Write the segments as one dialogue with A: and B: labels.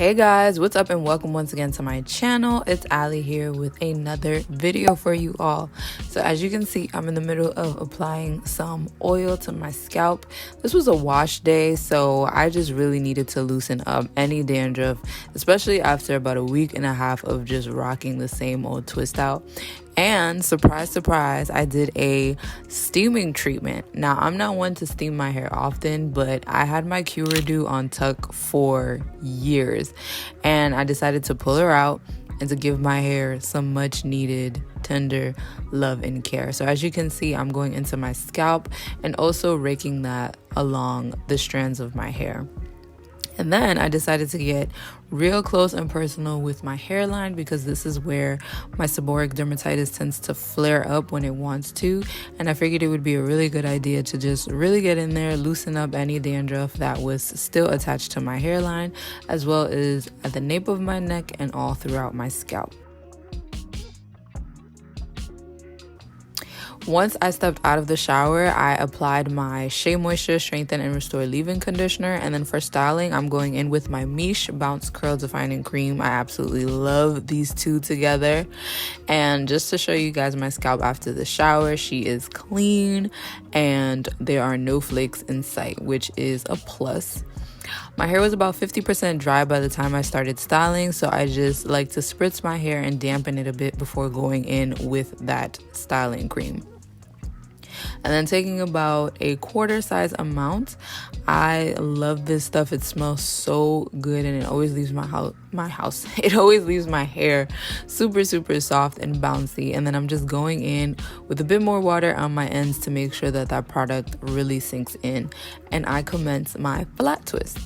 A: Hey guys, what's up and welcome once again to my channel. It's Ali here with another video for you all. So as you can see, I'm in the middle of applying some oil to my scalp. This was a wash day, so I just really needed to loosen up any dandruff, especially after about a week and a half of just rocking the same old twist out. And surprise, surprise, I did a steaming treatment. Now, I'm not one to steam my hair often, but I had my Cure Redo on tuck for years. And I decided to pull her out and to give my hair some much needed tender love and care. So as you can see, I'm going into my scalp and also raking that along the strands of my hair. And then I decided to get real close and personal with my hairline because this is where my seborrheic dermatitis tends to flare up when it wants to. And I figured it would be a really good idea to just really get in there, loosen up any dandruff that was still attached to my hairline, as well as at the nape of my neck and all throughout my scalp. Once I stepped out of the shower, I applied my Shea Moisture Strengthen and Restore Leave-In Conditioner. And then for styling, I'm going in with my Miche Bounce Curl Defining Cream. I absolutely love these two together. And just to show you guys my scalp after the shower, she is clean and there are no flakes in sight, which is a plus. My hair was about 50% dry by the time I started styling, so I just like to spritz my hair and dampen it a bit before going in with that styling cream. And then taking about a quarter size amount. I love this stuff. It smells so good and it always leaves it always leaves my hair super soft and bouncy. And then I'm just going in with a bit more water on my ends to make sure that that product really sinks in. And I commence my flat twist.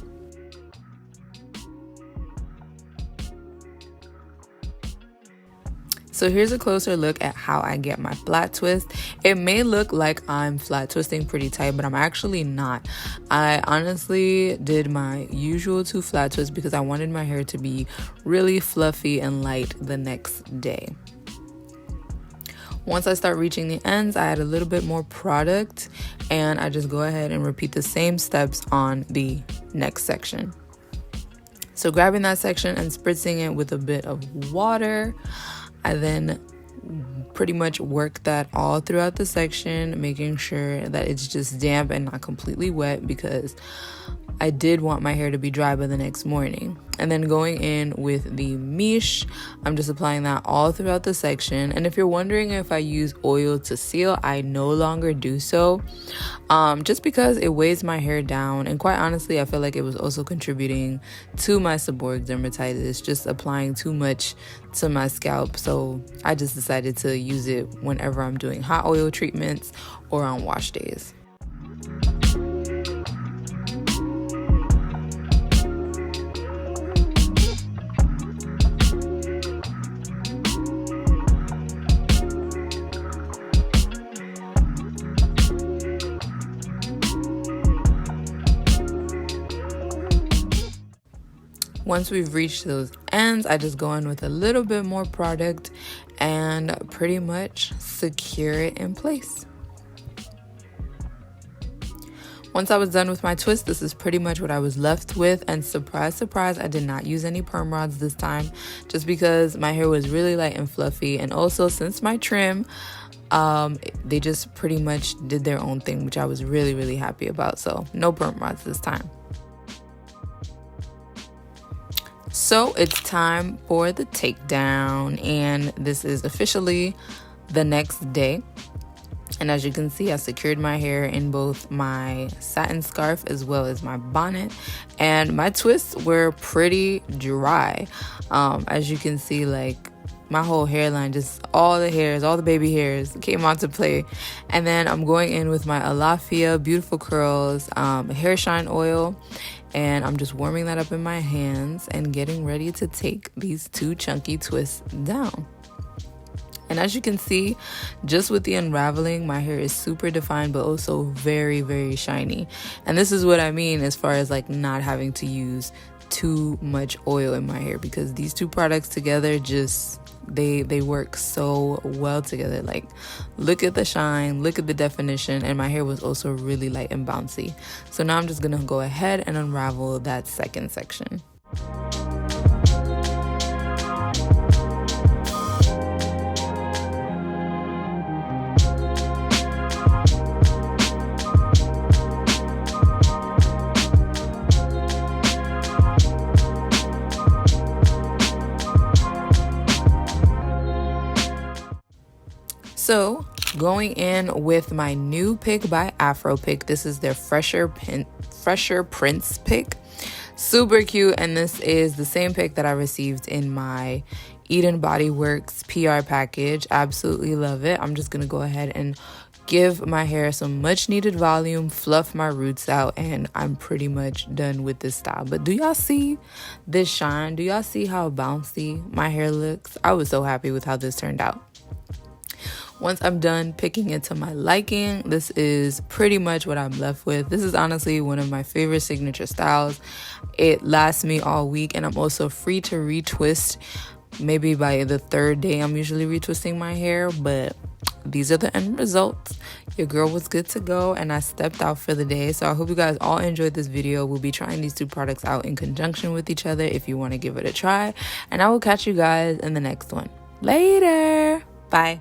A: So here's a closer look at how I get my flat twist. It may look like I'm flat twisting pretty tight, but I'm actually not. I honestly did my usual 2 flat twists because I wanted my hair to be really fluffy and light the next day. Once I start reaching the ends, I add a little bit more product and I just go ahead and repeat the same steps on the next section. So grabbing that section and spritzing it with a bit of water, I then pretty much work that all throughout the section, making sure that it's just damp and not completely wet because I did want my hair to be dry by the next morning. And then going in with the Miche, I'm just applying that all throughout the section. And if you're wondering if I use oil to seal, I no longer do so. Just because it weighs my hair down. And quite honestly, I feel like it was also contributing to my seborrheic dermatitis, just applying too much to my scalp. So I just decided to use it whenever I'm doing hot oil treatments or on wash days. Once we've reached those ends, I just go in with a little bit more product and pretty much secure it in place. Once I was done with my twist, this is pretty much what I was left with. And surprise, surprise, I did not use any perm rods this time just because my hair was really light and fluffy. And also since my trim, they just pretty much did their own thing, which I was really happy about. So no perm rods this time. So it's time for the takedown, and this is officially the next day. And as you can see, I secured my hair in both my satin scarf as well as my bonnet, and my twists were pretty dry. As you can see, like my whole hairline, just all the hairs, all the baby hairs came onto play. And then I'm going in with my Alafia Beautiful Curls hair shine oil. And I'm just warming that up in my hands and getting ready to take these 2 chunky twists down. And as you can see, just with the unraveling, my hair is super defined, but also very shiny. And this is what I mean as far as like not having to use too much oil in my hair, because these 2 products together just they work so well together. Like, look at the shine, look at the definition, and my hair was also really light and bouncy. So now I'm just gonna go ahead and unravel that second section. So going in with my new pick by Afro Pick. This is their Fresher Prince pick. Super cute, and this is the same pick that I received in my Eden Body Works PR package. Absolutely love it. I'm just gonna go ahead and give my hair some much needed volume, fluff my roots out, and I'm pretty much done with this style. But do y'all see this shine? Do y'all see how bouncy my hair looks? I was so happy with how this turned out. Once I'm done picking it to my liking, this is pretty much what I'm left with. This is honestly one of my favorite signature styles. It lasts me all week, and I'm also free to retwist. Maybe by the third day, I'm usually retwisting my hair, but these are the end results. Your girl was good to go, and I stepped out for the day. So I hope you guys all enjoyed this video. We'll be trying these two products out in conjunction with each other if you want to give it a try, and I will catch you guys in the next one. Later. Bye.